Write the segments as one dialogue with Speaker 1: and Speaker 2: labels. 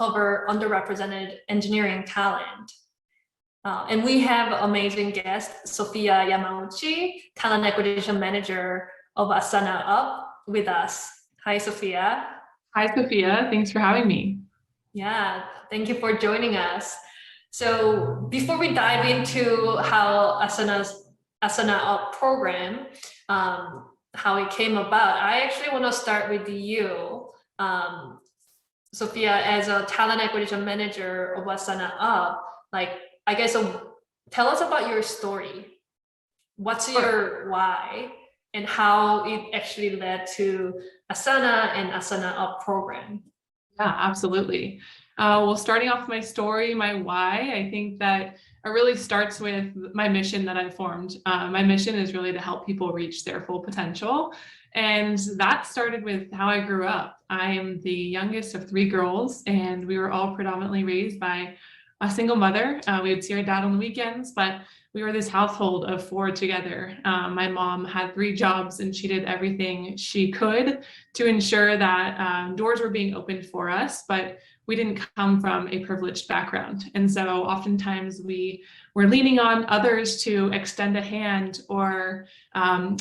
Speaker 1: uncover underrepresented engineering talent. And we have amazing guest, Sophia Yamauchi, Talent Acquisition Manager of Asana Up with us. Hi, Sophia.
Speaker 2: Hi, Sophia. Thanks for having me.
Speaker 1: Yeah, thank you for joining us. So before we dive into how Asana Up program, how it came about, I actually want to start with you. Sophia, as a talent acquisition manager of Asana Up, I guess, tell us about your story. What's your why and how it actually led to Asana and Asana Up program?
Speaker 2: Yeah, absolutely. Well, starting off my story, my why, I think that it really starts with my mission that I formed. My mission is really to help people reach their full potential. And that started with how I grew up. I am the youngest of 3 girls, and we were all predominantly raised by a single mother. We would see our dad on the weekends, but we were this household of 4 together. My mom had 3 jobs, and she did everything she could to ensure that doors were being opened for us, but we didn't come from a privileged background. And so oftentimes we were leaning on others to extend a hand or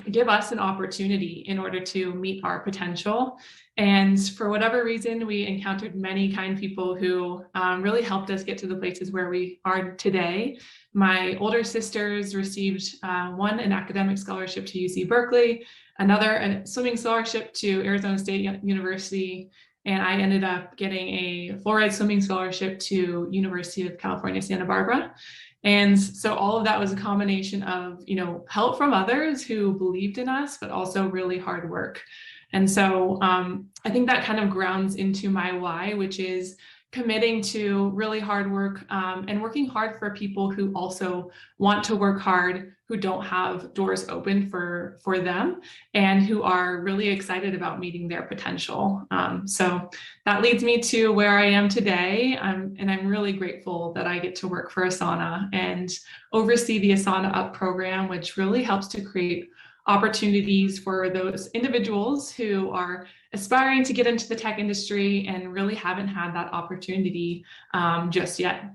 Speaker 2: give us an opportunity in order to meet our potential. And for whatever reason, we encountered many kind people who really helped us get to the places where we are today. My older sisters received one an academic scholarship to UC Berkeley, another a swimming scholarship to Arizona State University, and I ended up getting a full-ride swimming scholarship to University of California, Santa Barbara. And so all of that was a combination of, help from others who believed in us, but also really hard work. And so I think that kind of grounds into my why, which is committing to really hard work and working hard for people who also want to work hard, who don't have doors open for them, and who are really excited about meeting their potential. So that leads me to where I am today. And I'm really grateful that I get to work for Asana and oversee the Asana Up program, which really helps to create opportunities for those individuals who are aspiring to get into the tech industry and really haven't had that opportunity just yet.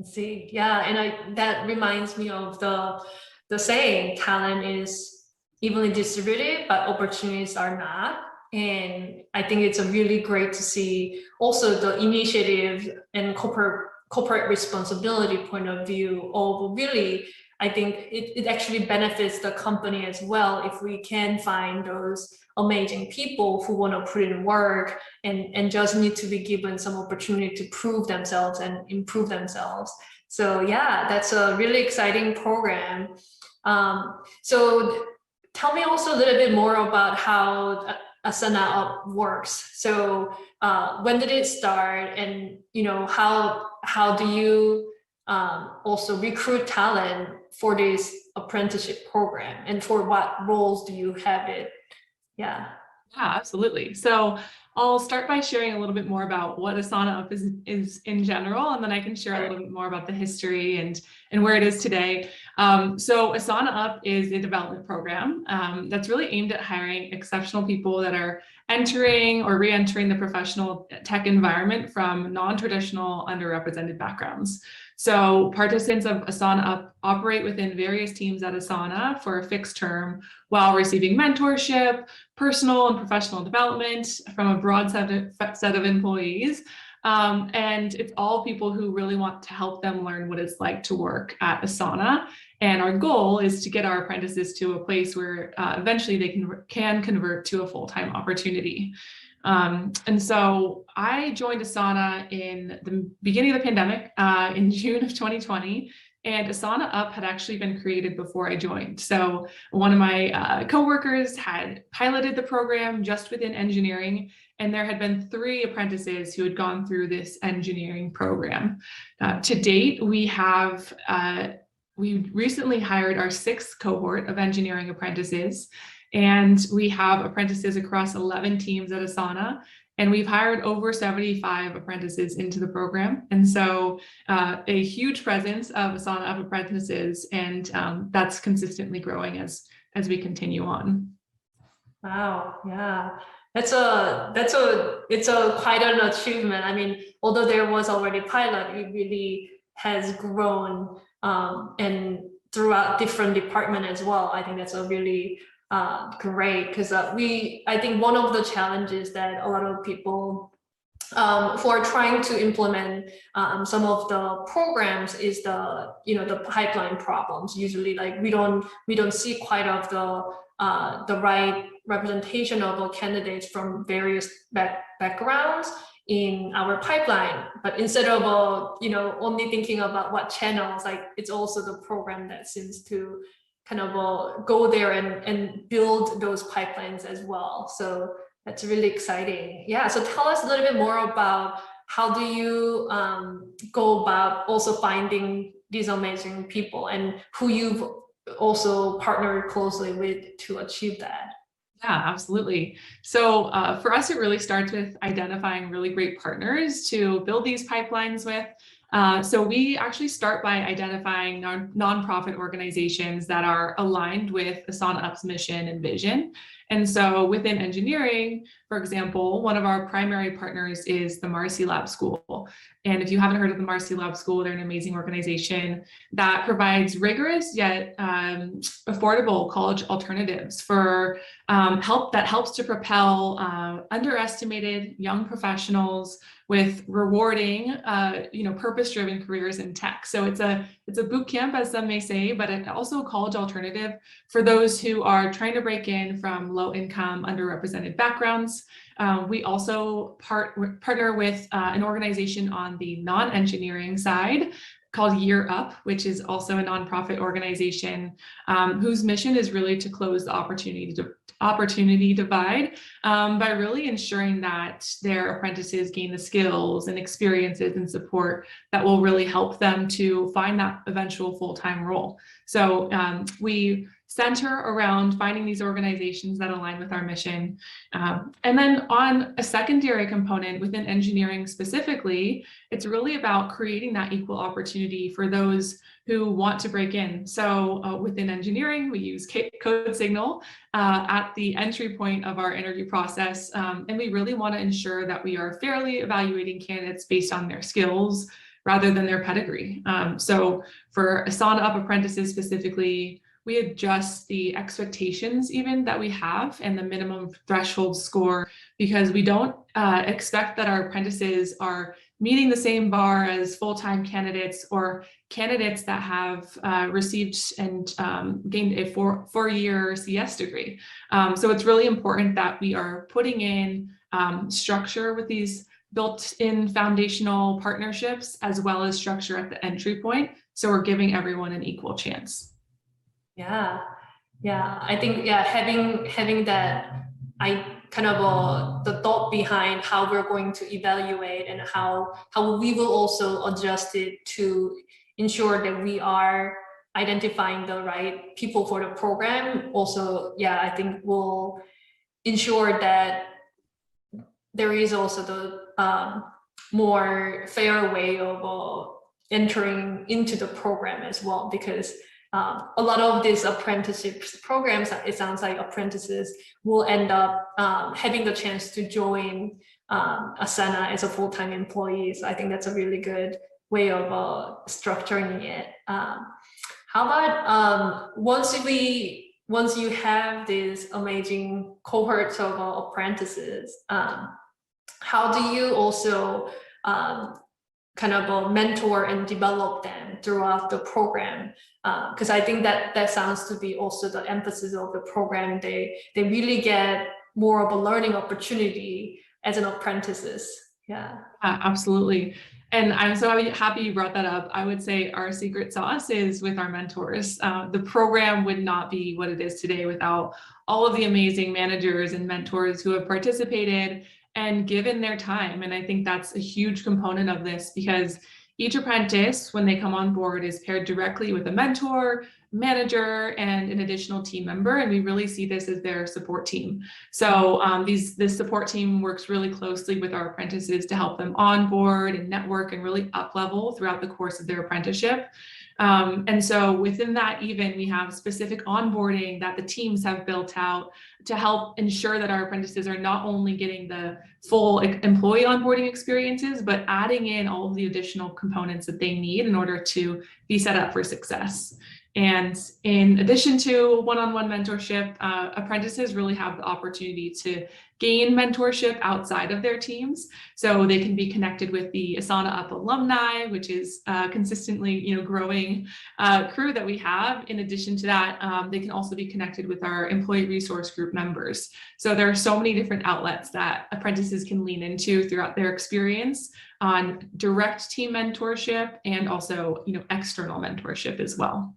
Speaker 1: See, yeah, and that reminds me of the saying, talent is evenly distributed, but opportunities are not. And I think it's a really great to see also the initiative and corporate responsibility point of view of really, I think it actually benefits the company as well if we can find those amazing people who want to put in work and just need to be given some opportunity to prove themselves and improve themselves. So yeah, that's a really exciting program. So tell me also a little bit more about how Asana Up works. So when did it start, and how do you also recruit talent for this apprenticeship program, and for what roles do you have it? Yeah,
Speaker 2: absolutely. So I'll start by sharing a little bit more about what Asana Up is in general, and then I can share a little bit more about the history and where it is today. So Asana Up is a development program that's really aimed at hiring exceptional people that are entering or re-entering the professional tech environment from non-traditional, underrepresented backgrounds. So participants of Asana Up operate within various teams at Asana for a fixed term while receiving mentorship, personal and professional development from a broad set of employees. And it's all people who really want to help them learn what it's like to work at Asana. And our goal is to get our apprentices to a place where eventually they can convert to a full-time opportunity. And so I joined Asana in the beginning of the pandemic in June of 2020, and Asana Up had actually been created before I joined. So one of my coworkers had piloted the program just within engineering, and there had been 3 apprentices who had gone through this engineering program. To date, we recently hired our 6th cohort of engineering apprentices. And we have apprentices across 11 teams at Asana, and we've hired over 75 apprentices into the program. And so a huge presence of Asana Up apprentices, and that's consistently growing as we continue on.
Speaker 1: Wow. Yeah. It's a quite an achievement. I mean, although there was already pilot, it really has grown and throughout different department as well. I think that's a really great because I think one of the challenges that a lot of people who are trying to implement some of the programs is the pipeline problems. Usually, like we don't see quite of the right representation of the candidates from various backgrounds in our pipeline. But instead of only thinking about what channels, like it's also the program that seems to kind of go there and build those pipelines as well. So that's really exciting. Yeah. So tell us a little bit more about how do you go about also finding these amazing people and who you've also partnered closely with to achieve that.
Speaker 2: Yeah, absolutely. So for us, it really starts with identifying really great partners to build these pipelines with. So we actually start by identifying nonprofit organizations that are aligned with Asana Up's mission and vision. And so within engineering, for example, one of our primary partners is the Marcy Lab School. And if you haven't heard of the Marcy Lab School, they're an amazing organization that provides rigorous yet affordable college alternatives for help that helps to propel underestimated young professionals with rewarding, purpose-driven careers in tech. So it's a boot camp, as some may say, but it's also a college alternative for those who are trying to break in from low-income, underrepresented backgrounds. We also partner with an organization on the non-engineering side called Year Up, which is also a nonprofit organization whose mission is really to close the opportunity divide by really ensuring that their apprentices gain the skills and experiences and support that will really help them to find that eventual full-time role. So we center around finding these organizations that align with our mission. And then on a secondary component within engineering specifically, it's really about creating that equal opportunity for those who want to break in. So within engineering, we use CodeSignal at the entry point of our interview process. And we really want to ensure that we are fairly evaluating candidates based on their skills rather than their pedigree. So for Asana Up apprentices specifically, we adjust the expectations even that we have and the minimum threshold score because we don't expect that our apprentices are meeting the same bar as full-time candidates or candidates that have received and gained a four-year CS degree. So it's really important that we are putting in structure with these built-in foundational partnerships as well as structure at the entry point. So we're giving everyone an equal chance.
Speaker 1: Yeah, I think having that, I kind of the thought behind how we're going to evaluate and how we will also adjust it to ensure that we are identifying the right people for the program. Also, I think will ensure that there is also the more fair way of entering into the program as well, because a lot of these apprenticeship programs, it sounds like apprentices will end up having the chance to join Asana as a full-time employee. So I think that's a really good way of structuring it. How about once you have these amazing cohorts of apprentices, how do you also kind of mentor and develop them throughout the program? Because I think that sounds to be also the emphasis of the program. They really get more of a learning opportunity as an apprentices. Yeah,
Speaker 2: absolutely. And I'm so happy you brought that up. I would say our secret sauce is with our mentors. The program would not be what it is today without all of the amazing managers and mentors who have participated and given their time. And I think that's a huge component of this because each apprentice, when they come on board, is paired directly with a mentor, manager, and an additional team member. And we really see this as their support team. So this support team works really closely with our apprentices to help them onboard and network and really up level throughout the course of their apprenticeship. And so within that, even we have specific onboarding that the teams have built out to help ensure that our apprentices are not only getting the full employee onboarding experiences, but adding in all of the additional components that they need in order to be set up for success. And in addition to one-on-one mentorship, apprentices really have the opportunity to gain mentorship outside of their teams. So they can be connected with the Asana Up alumni, which is consistently growing crew that we have. In addition to that, they can also be connected with our employee resource group members. So there are so many different outlets that apprentices can lean into throughout their experience on direct team mentorship and also external mentorship as well.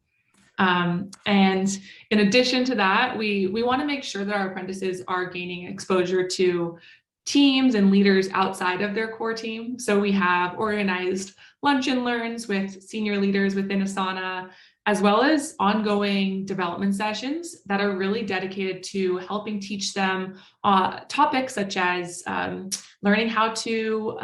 Speaker 2: And in addition to that, we want to make sure that our apprentices are gaining exposure to teams and leaders outside of their core team. So we have organized lunch and learns with senior leaders within Asana, as well as ongoing development sessions that are really dedicated to helping teach them topics such as learning how to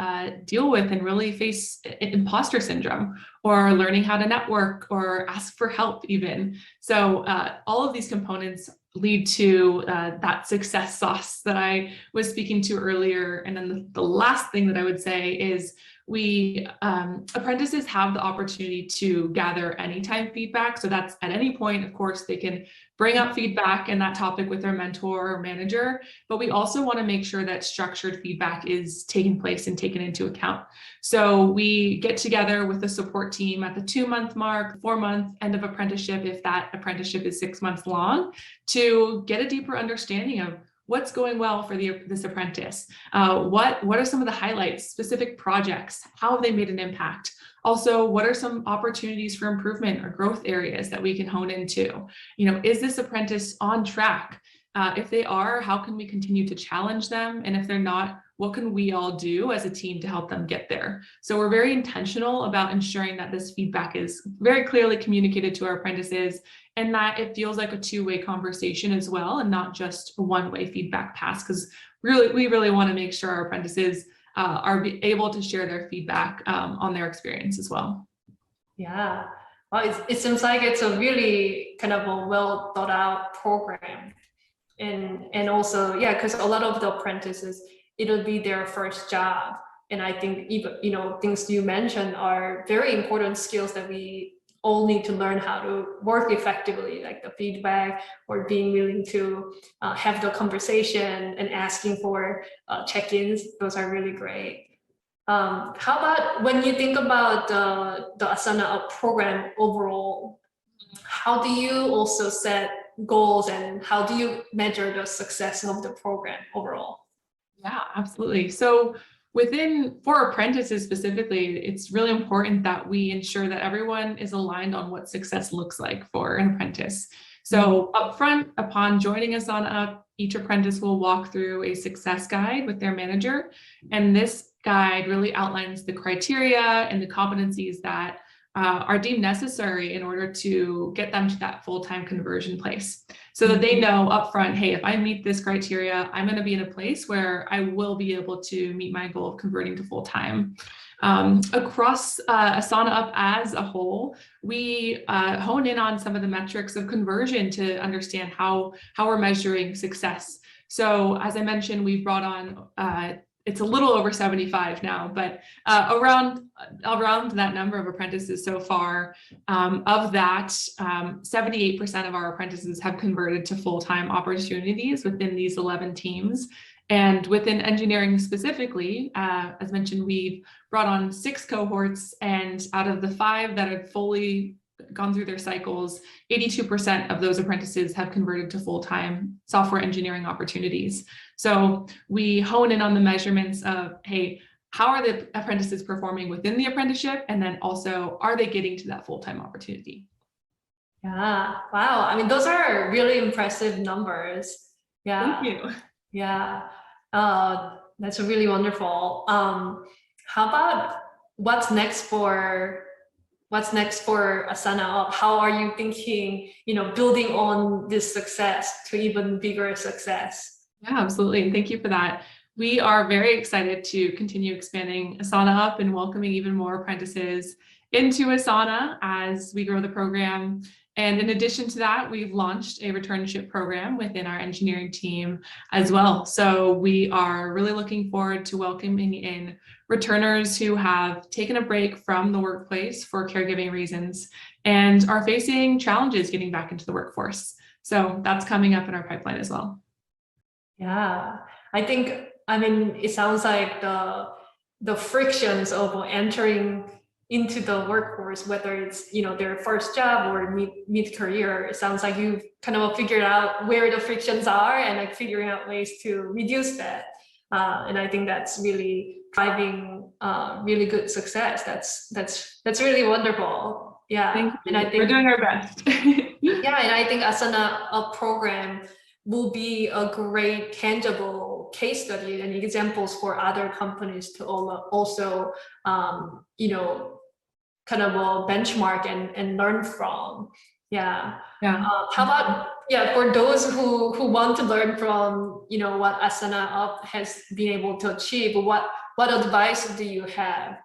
Speaker 2: deal with and really face imposter syndrome, or learning how to network or ask for help even. So all of these components lead to that success sauce that I was speaking to earlier. And then the last thing that I would say is apprentices have the opportunity to gather anytime feedback. So that's at any point, of course, they can bring up feedback in that topic with their mentor or manager, but we also want to make sure that structured feedback is taking place and taken into account. So we get together with the support team at the 2-month mark, 4-month end of apprenticeship, if that apprenticeship is 6 months long, to get a deeper understanding of what's going well for this apprentice. What are some of the highlights, specific projects? How have they made an impact? Also, what are some opportunities for improvement or growth areas that we can hone into? Is this apprentice on track? If they are, how can we continue to challenge them? And if they're not, what can we all do as a team to help them get there? So we're very intentional about ensuring that this feedback is very clearly communicated to our apprentices, and that it feels like a two-way conversation as well, and not just a one-way feedback pass, because we really want to make sure our apprentices are able to share their feedback on their experience as well.
Speaker 1: Yeah, well, it seems like it's a really kind of a well thought out program. And also, yeah, because a lot of the apprentices, it'll be their first job. And I think even, things you mentioned are very important skills that we all need to learn how to work effectively, like the feedback or being willing to have the conversation and asking for check-ins. Those are really great. How about when you think about the Asana Up program overall, how do you also set goals and how do you measure the success of the program overall?
Speaker 2: Yeah, absolutely. So for apprentices specifically, it's really important that we ensure that everyone is aligned on what success looks like for an apprentice. So upfront, upon joining Asana Up, each apprentice will walk through a success guide with their manager. And this guide really outlines the criteria and the competencies that are deemed necessary in order to get them to that full-time conversion place, so that they know upfront, hey, if I meet this criteria, I'm going to be in a place where I will be able to meet my goal of converting to full-time. Across Asana Up as a whole, we hone in on some of the metrics of conversion to understand how we're measuring success. So as I mentioned, we've brought on it's a little over 75 now, but around that number of apprentices so far. Of that, 78% of our apprentices have converted to full-time opportunities within these 11 teams. And within engineering specifically, as mentioned, we've brought on 6 cohorts, and out of the 5 that have fully gone through their cycles, 82% of those apprentices have converted to full-time software engineering opportunities. So we hone in on the measurements of, hey, how are the apprentices performing within the apprenticeship? And then also, are they getting to that full-time opportunity?
Speaker 1: Yeah, wow. I mean, those are really impressive numbers. Yeah.
Speaker 2: Thank you.
Speaker 1: Yeah, that's really wonderful. How about what's next for Asana Up? How are you thinking, building on this success to even bigger success?
Speaker 2: Yeah, absolutely. And thank you for that. We are very excited to continue expanding Asana Up and welcoming even more apprentices. into Asana as we grow the program. And in addition to that, we've launched a returnship program within our engineering team as well. So we are really looking forward to welcoming in returners who have taken a break from the workplace for caregiving reasons and are facing challenges getting back into the workforce. So that's coming up in our pipeline as well.
Speaker 1: Yeah, I mean, it sounds like the frictions of entering into the workforce, whether it's, you know, their first job or mid-career, it sounds like you've kind of figured out where the frictions are and like figuring out ways to reduce that. And I think that's really driving really good success. That's really wonderful. Yeah.
Speaker 2: Thank you.
Speaker 1: And I think
Speaker 2: we're doing our best.
Speaker 1: yeah, and I think Asana Up program will be a great tangible case study and examples for other companies to also you know, kind of a benchmark and learn from. Yeah.
Speaker 2: Yeah.
Speaker 1: How about, yeah, for those who want to learn from, you know, what Asana Up has been able to achieve, what advice do you have?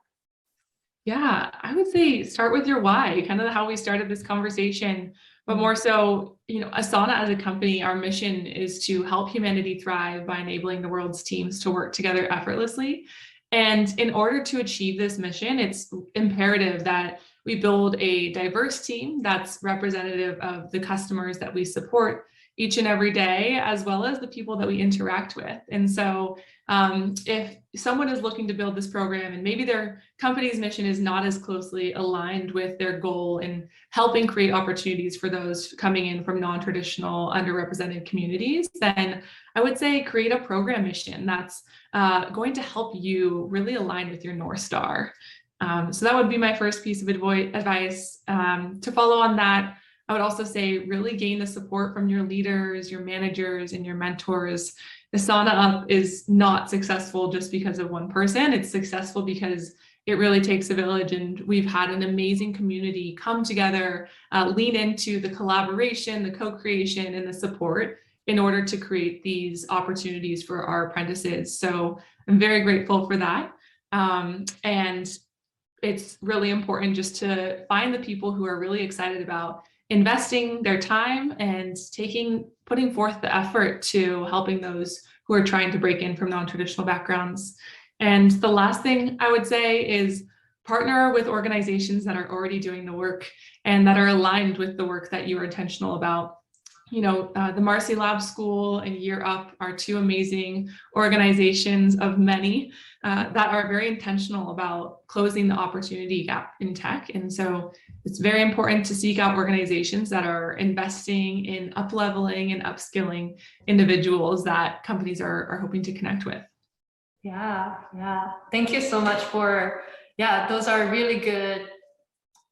Speaker 2: Yeah, I would say start with your why, kind of how we started this conversation, but more so, you know, Asana as a company, our mission is to help humanity thrive by enabling the world's teams to work together effortlessly. And in order to achieve this mission, it's imperative that we build a diverse team that's representative of the customers that we support each and every day, as well as the people that we interact with. And so if someone is looking to build this program and maybe their company's mission is not as closely aligned with their goal in helping create opportunities for those coming in from non-traditional, underrepresented communities, then I would say create a program mission that's going to help you really align with your North Star. So that would be my first piece of advice. To follow on that, I would also say really gain the support from your leaders, your managers, and your mentors. Asana Up is not successful just because of one person. It's successful because it really takes a village, and we've had an amazing community come together, lean into the collaboration, the co-creation, and the support in order to create these opportunities for our apprentices. So I'm very grateful for that. And it's really important just to find the people who are really excited about investing their time and putting forth the effort to helping those who are trying to break in from non-traditional backgrounds. And the last thing I would say is partner with organizations that are already doing the work and that are aligned with the work that you are intentional about. You know, the Marcy Lab School and Year Up are two amazing organizations of many that are very intentional about closing the opportunity gap in tech. And so it's very important to seek out organizations that are investing in up-leveling and upskilling individuals that companies are hoping to connect with.
Speaker 1: Yeah. Thank you so much for, those are really good,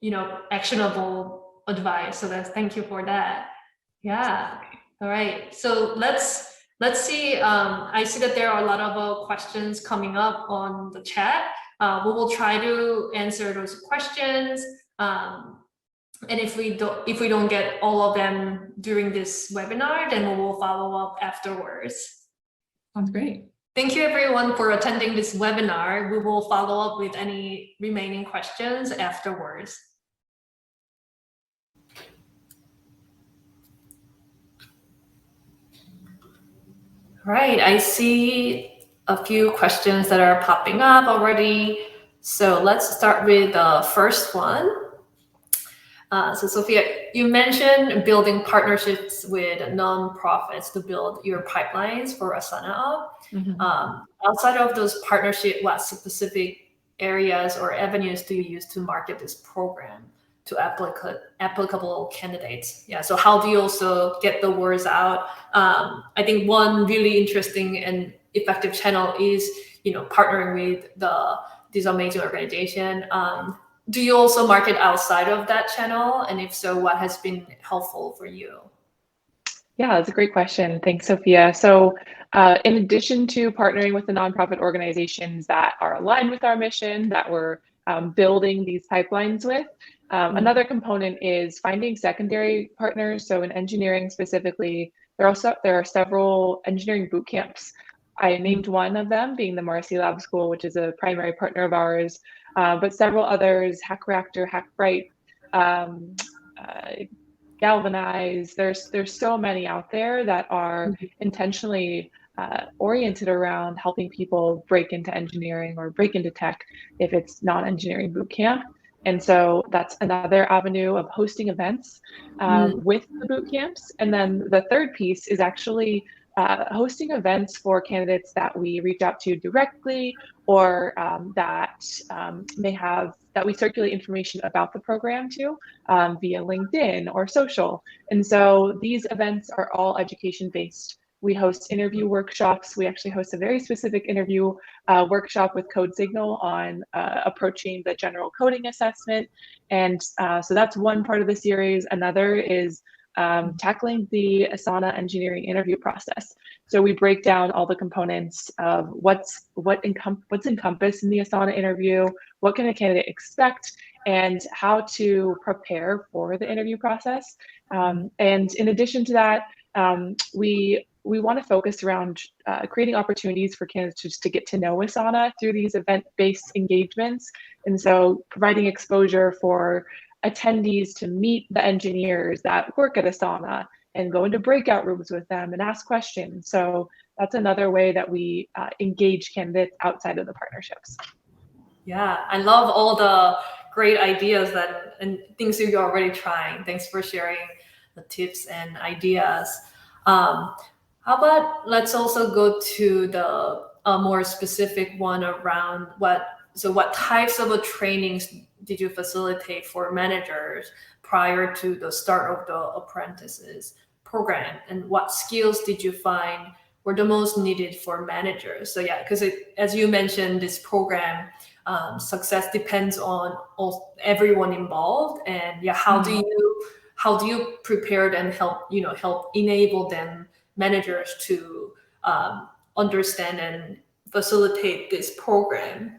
Speaker 1: you know, actionable advice. So thank you for that. Yeah. All right. So let's see. I see that there are a lot of questions coming up on the chat. We will try to answer those questions. And if we don't get all of them during this webinar, then we will follow up afterwards.
Speaker 2: Sounds great.
Speaker 1: Thank you everyone for attending this webinar. We will follow up with any remaining questions afterwards. Right, I see a few questions that are popping up already. So let's start with the first one. So Sophia, you mentioned building partnerships with nonprofits to build your pipelines for Asana Up. Outside of those partnerships, what specific areas or avenues do you use to market this program to applicable candidates? Yeah, so how do you also get the words out? I think one really interesting and effective channel is, you know, partnering with these amazing organizations. Do you also market outside of that channel? And if so, what has been helpful for you?
Speaker 3: Yeah, that's a great question. Thanks, Sophia. So in addition to partnering with the nonprofit organizations that are aligned with our mission, that we're building these pipelines with, another component is finding secondary partners. So in engineering specifically, there are several engineering boot camps. I named one of them being the Marcy Lab School, which is a primary partner of ours. but several others, Hack Reactor, Hack Bright, um, Galvanize. There's so many out there that are intentionally oriented around helping people break into engineering or break into tech if it's non-engineering bootcamp. And so that's another avenue of hosting events with the boot camps. And then the third piece is actually hosting events for candidates that we reach out to directly or that we circulate information about the program to via LinkedIn or social. And so these events are all education based. We host interview workshops. We actually host a very specific interview workshop with CodeSignal on approaching the general coding assessment. And so that's one part of the series. Another is tackling the Asana engineering interview process. So we break down all the components of what's encompassed in the Asana interview, what can a candidate expect, and how to prepare for the interview process. And in addition to that, we want to focus around creating opportunities for candidates just to get to know Asana through these event-based engagements. And so providing exposure for attendees to meet the engineers that work at Asana and go into breakout rooms with them and ask questions. So that's another way that we engage candidates outside of the partnerships.
Speaker 1: Yeah, I love all the great ideas and things that you're already trying. Thanks for sharing the tips and ideas. How about let's also go to the more specific one around what types of trainings did you facilitate for managers prior to the start of the apprentices program, and what skills did you find were the most needed for managers? So yeah, because as you mentioned, this program success depends on everyone involved, and yeah, how do you prepare and help enable them managers to understand and facilitate this program?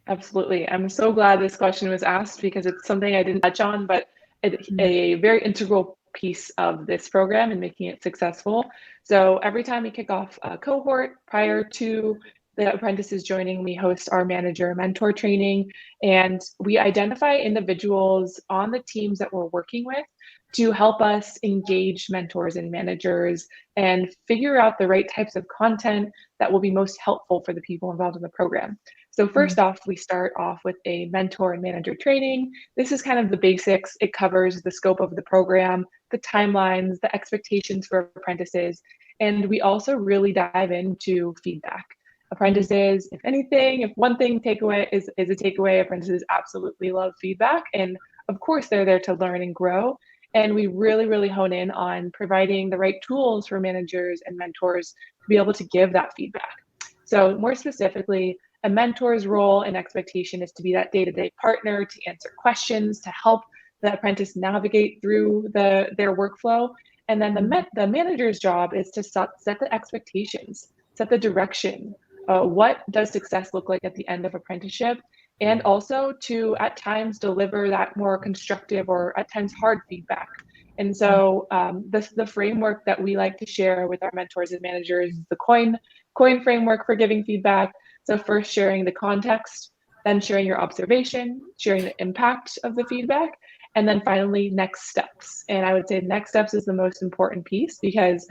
Speaker 3: Absolutely. I'm so glad this question was asked because it's something I didn't touch on, but a very integral piece of this program and making it successful. So every time we kick off a cohort prior to the apprentices joining, we host our manager mentor training, and we identify individuals on the teams that we're working with to help us engage mentors and managers and figure out the right types of content that will be most helpful for the people involved in the program. So first off, we start off with a mentor and manager training. This is kind of the basics. It covers the scope of the program, the timelines, the expectations for apprentices, and we also really dive into feedback. Apprentices, if one thing takeaway is a takeaway, apprentices absolutely love feedback. And of course, they're there to learn and grow. And we really, really hone in on providing the right tools for managers and mentors to be able to give that feedback. So more specifically, a mentor's role and expectation is to be that day-to-day partner to answer questions, to help the apprentice navigate through their workflow. And then the manager's job is to set the expectations, set the direction. What does success look like at the end of apprenticeship? And also to, at times, deliver that more constructive or at times hard feedback. And so the framework that we like to share with our mentors and managers is the COIN framework for giving feedback. So first sharing the context, then sharing your observation, sharing the impact of the feedback, and then finally next steps. And I would say next steps is the most important piece because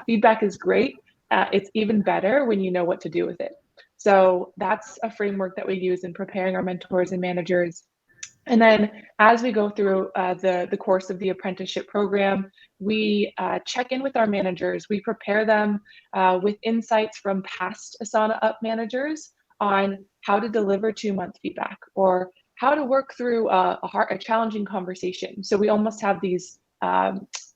Speaker 3: feedback is great. It's even better when you know what to do with it. So that's a framework that we use in preparing our mentors and managers. And then as we go through the course of the apprenticeship program, we check in with our managers. We prepare them with insights from past Asana Up managers on how to deliver 2-month feedback or how to work through a challenging conversation. So we almost have these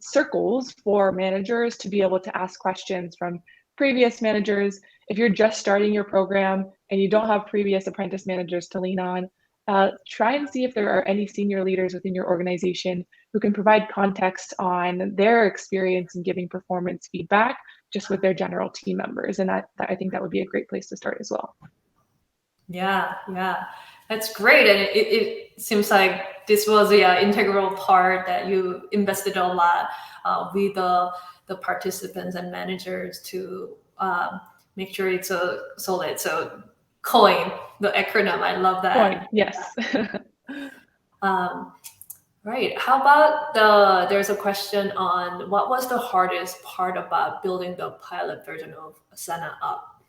Speaker 3: circles for managers to be able to ask questions from previous managers. If you're just starting your program and you don't have previous apprentice managers to lean on, try and see if there are any senior leaders within your organization who can provide context on their experience in giving performance feedback just with their general team members. And I think that would be a great place to start as well.
Speaker 1: Yeah, that's great. And it seems like this was an integral part that you invested a lot with the participants and managers to make sure it's solid. So COIN, the acronym. I love that.
Speaker 3: COIN, yes.
Speaker 1: Right. How about there's a question on what was the hardest part about building the pilot version of Asana Up?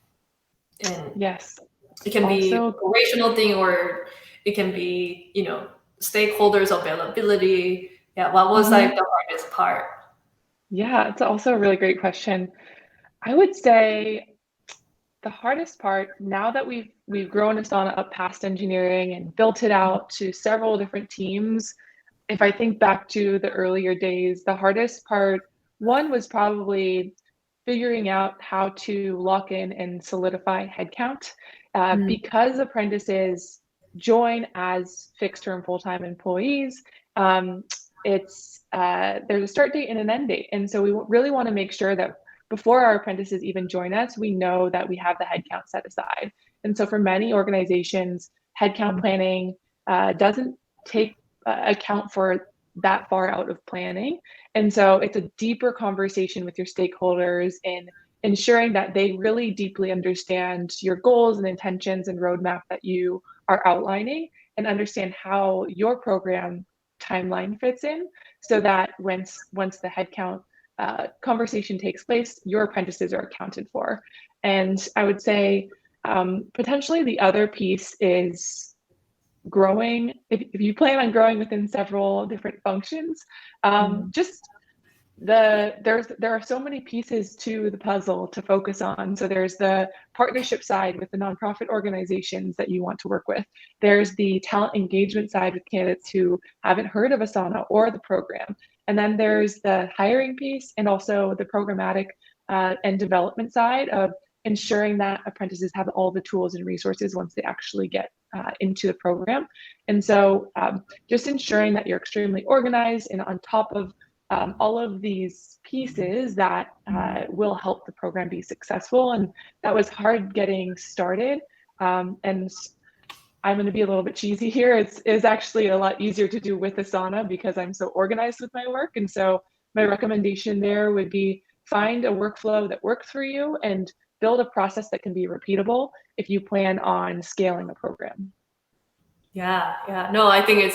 Speaker 1: And
Speaker 3: Yes.
Speaker 1: it can be
Speaker 3: Also,
Speaker 1: operational thing, or it can be, stakeholders availability. Yeah. What was like the hardest part?
Speaker 3: yeah, it's also a really great question. I would say the hardest part, now that we've grown Asana up past engineering and built it out to several different teams, if I think back to the earlier days, the hardest part, one was probably figuring out how to lock in and solidify headcount. Because apprentices join as fixed-term full-time employees, there's a start date and an end date. And so we really want to make sure that before our apprentices even join us, we know that we have the headcount set aside. And so for many organizations, headcount planning doesn't take account for that far out of planning. And so it's a deeper conversation with your stakeholders in ensuring that they really deeply understand your goals and intentions and roadmap that you are outlining, and understand how your program timeline fits in, so that once the headcount conversation takes place, your apprentices are accounted for. And I would say potentially the other piece is growing. If you plan on growing within several different functions, just there are so many pieces to the puzzle to focus on. So there's the partnership side with the nonprofit organizations that you want to work with. There's the talent engagement side with candidates who haven't heard of Asana or the program. And then there's the hiring piece, and also the programmatic and development side of ensuring that apprentices have all the tools and resources once they actually get into the program. And so just ensuring that you're extremely organized and on top of all of these pieces that will help the program be successful. And that was hard getting started. And I'm going to be a little bit cheesy here. It's actually a lot easier to do with Asana because I'm so organized with my work. And so my recommendation there would be find a workflow that works for you and build a process that can be repeatable if you plan on scaling a program.
Speaker 1: Yeah. No, I think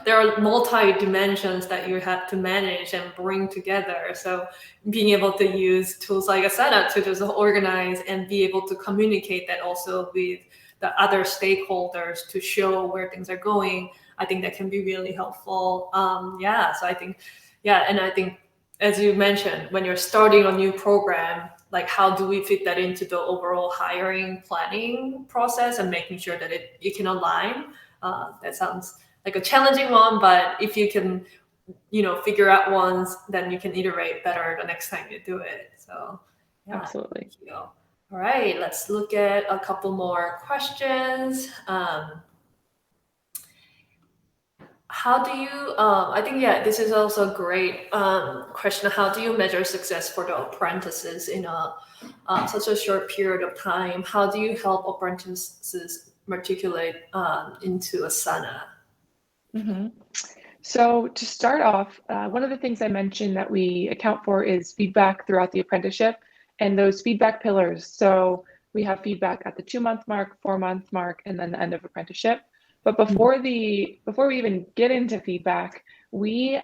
Speaker 1: there are multi dimensions that you have to manage and bring together. So being able to use tools like Asana to just organize and be able to communicate that also with the other stakeholders to show where things are going, I think that can be really helpful. So I think, and I think, as you mentioned, when you're starting a new program, like how do we fit that into the overall hiring planning process and making sure that it can align? That sounds like a challenging one, but if you can, figure out once, then you can iterate better the next time you do it. So, yeah.
Speaker 3: Absolutely.
Speaker 1: Thank you. All right, let's look at a couple more questions. How do you, I think, this is also a great question. How do you measure success for the apprentices in such a short period of time? How do you help apprentices matriculate into Asana?
Speaker 3: So to start off, one of the things I mentioned that we account for is feedback throughout the apprenticeship and those feedback pillars. So we have feedback at the 2-month mark, 4-month mark, and then the end of apprenticeship. But before we even get into feedback, we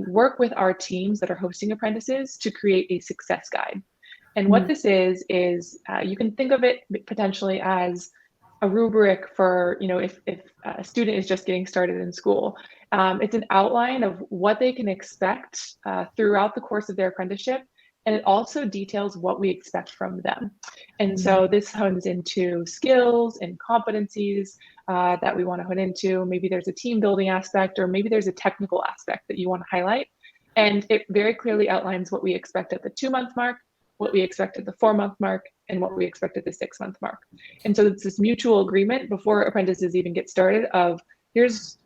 Speaker 3: work with our teams that are hosting apprentices to create a success guide. And what this is you can think of it potentially as a rubric for, if a student is just getting started in school. It's an outline of what they can expect throughout the course of their apprenticeship. And it also details what we expect from them. And so this hones into skills and competencies that we want to hone into. Maybe there's a team building aspect, or maybe there's a technical aspect that you want to highlight. And it very clearly outlines what we expect at the 2-month mark, what we expect at the 4-month mark, and what we expect at the 6-month mark. And so it's this mutual agreement before apprentices even get started of here's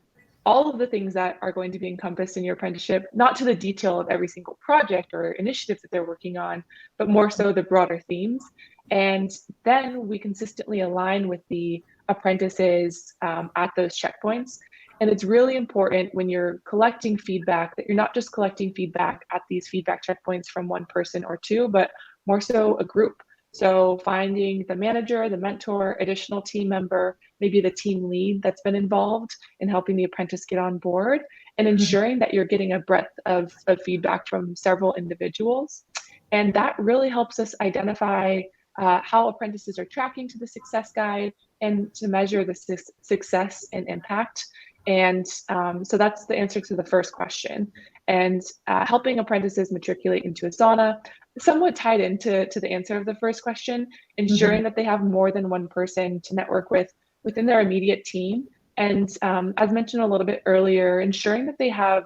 Speaker 3: all of the things that are going to be encompassed in your apprenticeship, not to the detail of every single project or initiative that they're working on, but more so the broader themes. And then we consistently align with the apprentices at those checkpoints. And it's really important when you're collecting feedback that you're not just collecting feedback at these feedback checkpoints from one person or two, but more so a group. So finding the manager, the mentor, additional team member, maybe the team lead that's been involved in helping the apprentice get on board, and ensuring that you're getting a breadth of feedback from several individuals. And that really helps us identify how apprentices are tracking to the success guide and to measure the success and impact. And so that's the answer to the first question. And helping apprentices matriculate into Asana, somewhat tied into the answer of the first question, ensuring that they have more than one person to network with within their immediate team. And as mentioned a little bit earlier, ensuring that they have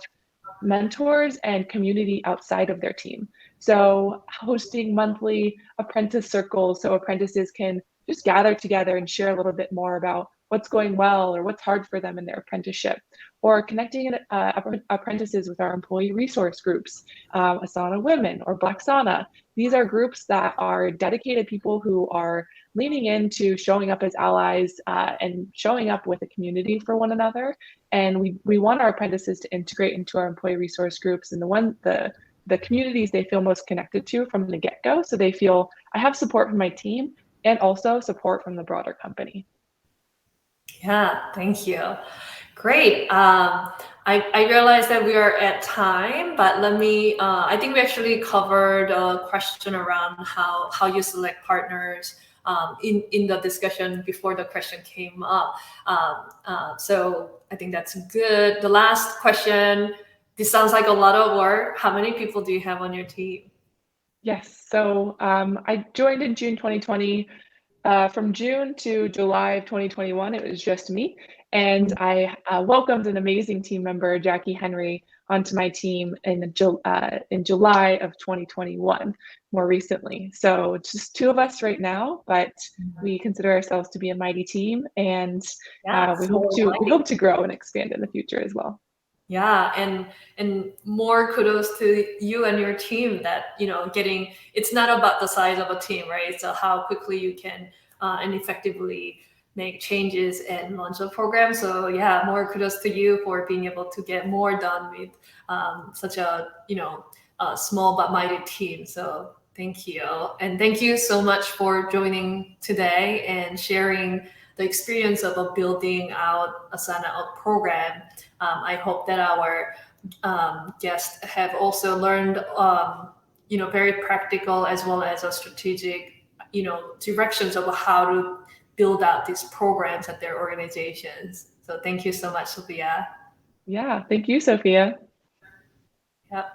Speaker 3: mentors and community outside of their team. So hosting monthly apprentice circles so apprentices can just gather together and share a little bit more about what's going well or what's hard for them in their apprenticeship, or connecting apprentices with our employee resource groups, Asana Women or Black Sana. These are groups that are dedicated people who are leaning into showing up as allies and showing up with a community for one another. And we want our apprentices to integrate into our employee resource groups and the communities they feel most connected to from the get-go. So they feel I have support from my team and also support from the broader company.
Speaker 1: Yeah, thank you. Great. I realize that we are at time, but let me, I think we actually covered a question around how you select partners in the discussion before the question came up. So I think that's good. The last question, this sounds like a lot of work. How many people do you have on your team?
Speaker 3: Yes, so I joined in June 2020. From June to July of 2021, it was just me. And I welcomed an amazing team member, Jackie Henry, onto my team in July of 2021, more recently. So it's just two of us right now, but we consider ourselves to be a mighty team, and we hope to grow and expand in the future as well.
Speaker 1: Yeah, and more kudos to you and your team that, getting, it's not about the size of a team, right? So how quickly you can and effectively make changes and launch a program. So yeah, more kudos to you for being able to get more done with such a, a small but mighty team. So thank you. And thank you so much for joining today and sharing the experience of building out Asana Up program. I hope that our guests have also learned, very practical as well as a strategic, directions of how to build out these programs at their organizations. So thank you so much, Sophia.
Speaker 3: Yeah, thank you, Sophia.
Speaker 1: Yep.